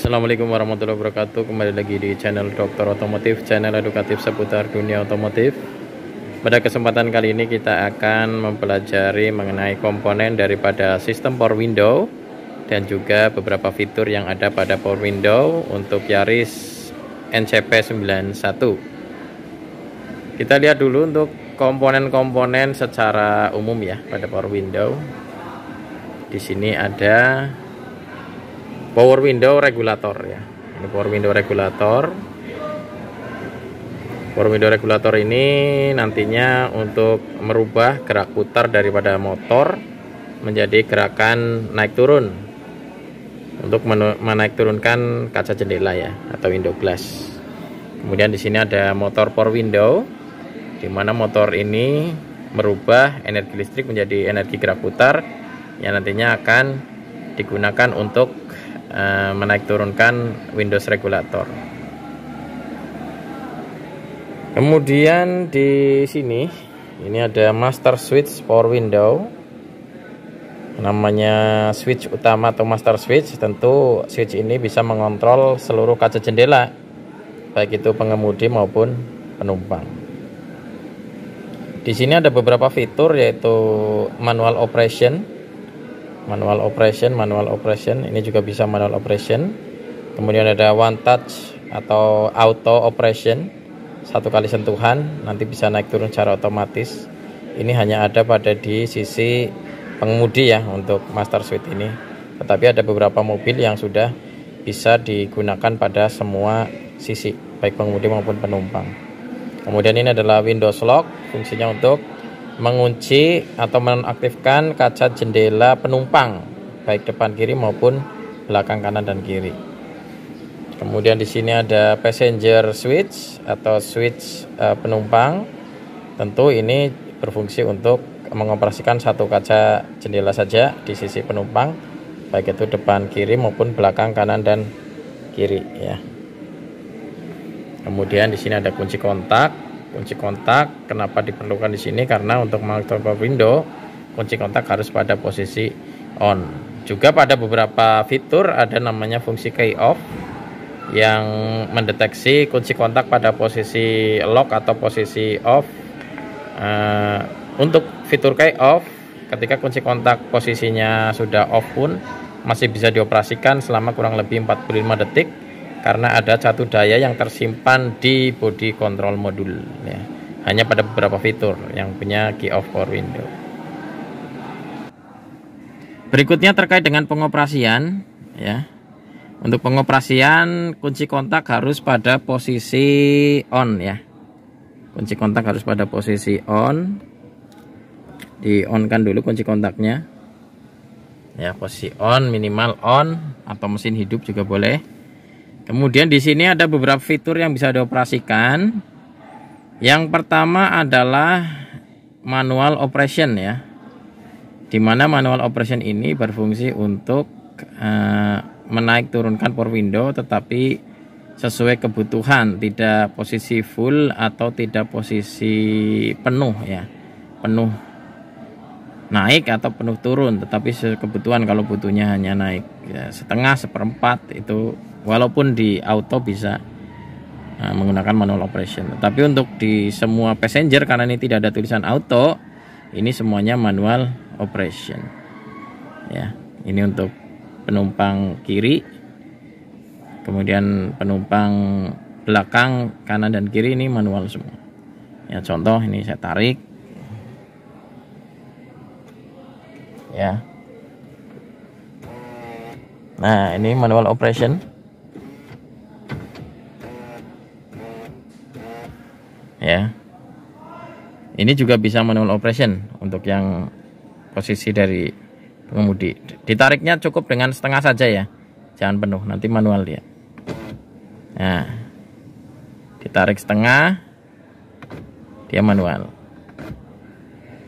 Assalamualaikum warahmatullahi wabarakatuh. Kembali lagi di channel Dokter Otomotif, channel edukatif seputar dunia otomotif. Pada kesempatan kali ini kita akan mempelajari mengenai komponen daripada sistem power window dan juga beberapa fitur yang ada pada power window untuk Yaris NCP91. Kita lihat dulu untuk komponen-komponen secara umum ya pada power window. Di sini ada power window regulator ya. Ini power window regulator. Power window regulator ini nantinya untuk merubah gerak putar daripada motor menjadi gerakan naik turun untuk menaik turunkan kaca jendela ya atau window glass. Kemudian di sini ada motor power window, di mana motor ini merubah energi listrik menjadi energi gerak putar yang nantinya akan digunakan untuk menaik turunkan Windows regulator. Kemudian di sini ini ada master switch power window, namanya switch utama atau master switch. Tentu switch ini bisa mengontrol seluruh kaca jendela, baik itu pengemudi maupun penumpang. Di sini ada beberapa fitur, yaitu manual operation. Manual operation ini juga bisa manual operation. Kemudian ada one touch atau auto operation, satu kali sentuhan nanti bisa naik turun secara otomatis. Ini hanya ada pada di sisi pengemudi ya untuk master switch ini, tetapi ada beberapa mobil yang sudah bisa digunakan pada semua sisi, baik pengemudi maupun penumpang. Kemudian ini adalah Windows lock, fungsinya untuk mengunci atau menonaktifkan kaca jendela penumpang, baik depan kiri maupun belakang kanan dan kiri. Kemudian di sini ada passenger switch atau switch penumpang. Tentu ini berfungsi untuk mengoperasikan satu kaca jendela saja di sisi penumpang, baik itu depan kiri maupun belakang kanan dan kiri ya. Kemudian di sini ada kunci kontak. Kunci kontak kenapa diperlukan di sini? Karena untuk mengaktifkan power window, kunci kontak harus pada posisi on. Juga pada beberapa fitur ada namanya fungsi key off yang mendeteksi kunci kontak pada posisi lock atau posisi off. Untuk fitur key off, ketika kunci kontak posisinya sudah off pun masih bisa dioperasikan selama kurang lebih 45 detik. Karena ada satu daya yang tersimpan di body control modul ya. Hanya pada beberapa fitur yang punya key off power window. Berikutnya terkait dengan pengoperasian ya. Untuk pengoperasian kunci kontak harus pada posisi on ya. Kunci kontak harus pada posisi on. Di on kan dulu kunci kontaknya. Ya, posisi on, minimal on, atau mesin hidup juga boleh. Kemudian di sini ada beberapa fitur yang bisa dioperasikan. Yang pertama adalah manual operation ya. Di mana manual operation ini berfungsi untuk menaik turunkan power window, tetapi sesuai kebutuhan, tidak posisi full atau tidak posisi penuh ya. Penuh naik atau penuh turun, tetapi kebutuhan. Kalau butuhnya hanya naik ya, setengah, seperempat, itu walaupun di auto bisa menggunakan manual operation. Tapi untuk di semua passenger, karena ini tidak ada tulisan auto, ini semuanya manual operation ya. Ini untuk penumpang kiri, kemudian penumpang belakang kanan dan kiri ini manual semua ya. Contoh ini saya tarik ya. Nah, ini manual operation ya. Ini juga bisa manual operation untuk yang posisi dari pengemudi. Ditariknya cukup dengan setengah saja ya, jangan penuh, nanti manual dia. Nah, ditarik setengah, dia manual.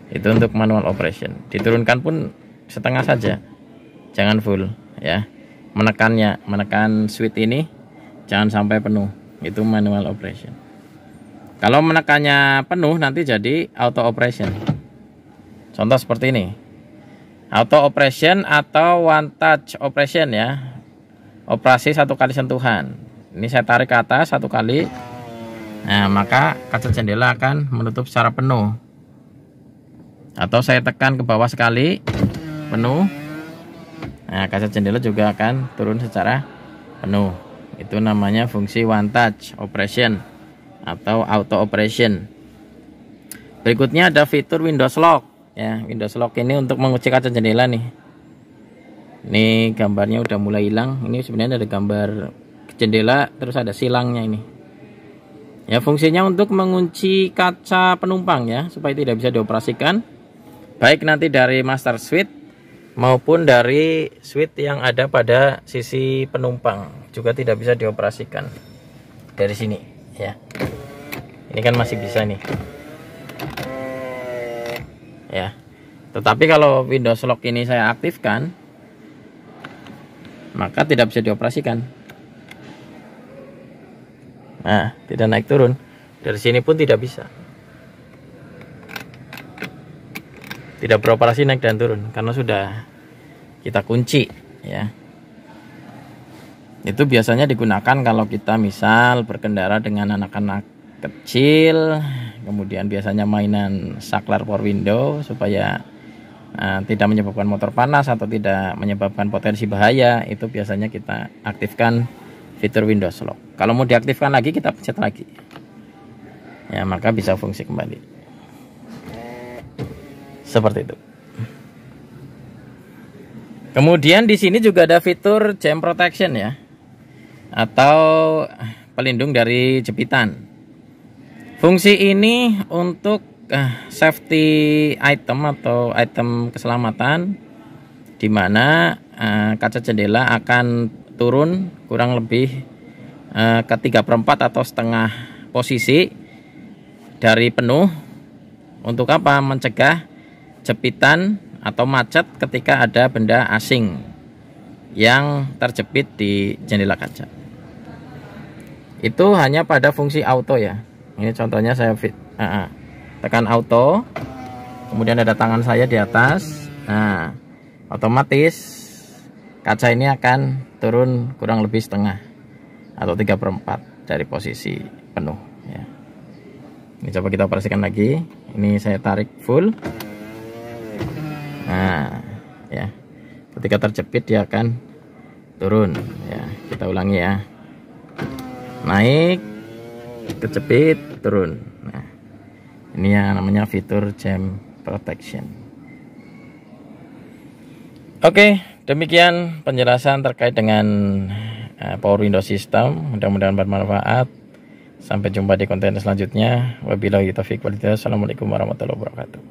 Itu untuk manual operation. Diturunkan pun setengah saja, jangan full ya. Menekan switch ini jangan sampai penuh, itu manual operation. Kalau menekannya penuh nanti jadi auto operation. Contoh seperti ini. Auto operation atau one touch operation ya. operasi 1 kali sentuhan. Ini saya tarik ke atas 1 kali. Nah, maka kaca jendela akan menutup secara penuh. Atau saya tekan ke bawah sekali, penuh. Nah, kaca jendela juga akan turun secara penuh. Itu namanya fungsi one touch operation atau auto operation. Berikutnya ada fitur Windows Lock. Ya, Windows Lock ini untuk mengunci kaca jendela nih. Ini gambarnya udah mulai hilang. Ini sebenarnya ada gambar jendela, terus ada silangnya ini. Ya, fungsinya untuk mengunci kaca penumpang ya, supaya tidak bisa dioperasikan. Baik nanti dari master suite maupun dari suite yang ada pada sisi penumpang juga tidak bisa dioperasikan dari sini ya. Ini kan masih bisa nih. Ya. Tetapi kalau Windows Lock ini saya aktifkan, maka tidak bisa dioperasikan. Nah, tidak naik turun. Dari sini pun tidak bisa. Tidak beroperasi naik dan turun karena sudah kita kunci ya. Itu biasanya digunakan kalau kita misal berkendara dengan anak-anak kecil, kemudian biasanya mainan saklar power window supaya tidak menyebabkan motor panas atau tidak menyebabkan potensi bahaya. Itu biasanya kita aktifkan fitur Windows Lock. Kalau mau diaktifkan lagi, kita pencet lagi ya, maka bisa fungsi kembali seperti itu. Kemudian di sini juga ada fitur jam protection ya, atau pelindung dari jepitan. Fungsi ini untuk safety item atau item keselamatan, di mana kaca jendela akan turun kurang lebih ke 3/4 atau setengah posisi dari penuh. Untuk apa? Mencegah jepitan atau macet ketika ada benda asing yang terjepit di jendela kaca. Itu hanya pada fungsi auto ya. Ini contohnya saya tekan auto, kemudian ada tangan saya di atas. Nah, otomatis kaca ini akan turun kurang lebih setengah atau 3/4 dari posisi penuh ya. Ini coba kita operasikan lagi. Ini saya tarik full. Nah ya, ketika terjepit dia akan turun ya. Kita ulangi ya, naik, kejepit, turun. Nah, ini yang namanya fitur jam protection. Oke, demikian penjelasan terkait dengan Power Window System. Mudah-mudahan bermanfaat. Sampai jumpa di konten selanjutnya. Wabillahi taufiq wal hidayah. Assalamualaikum warahmatullahi wabarakatuh.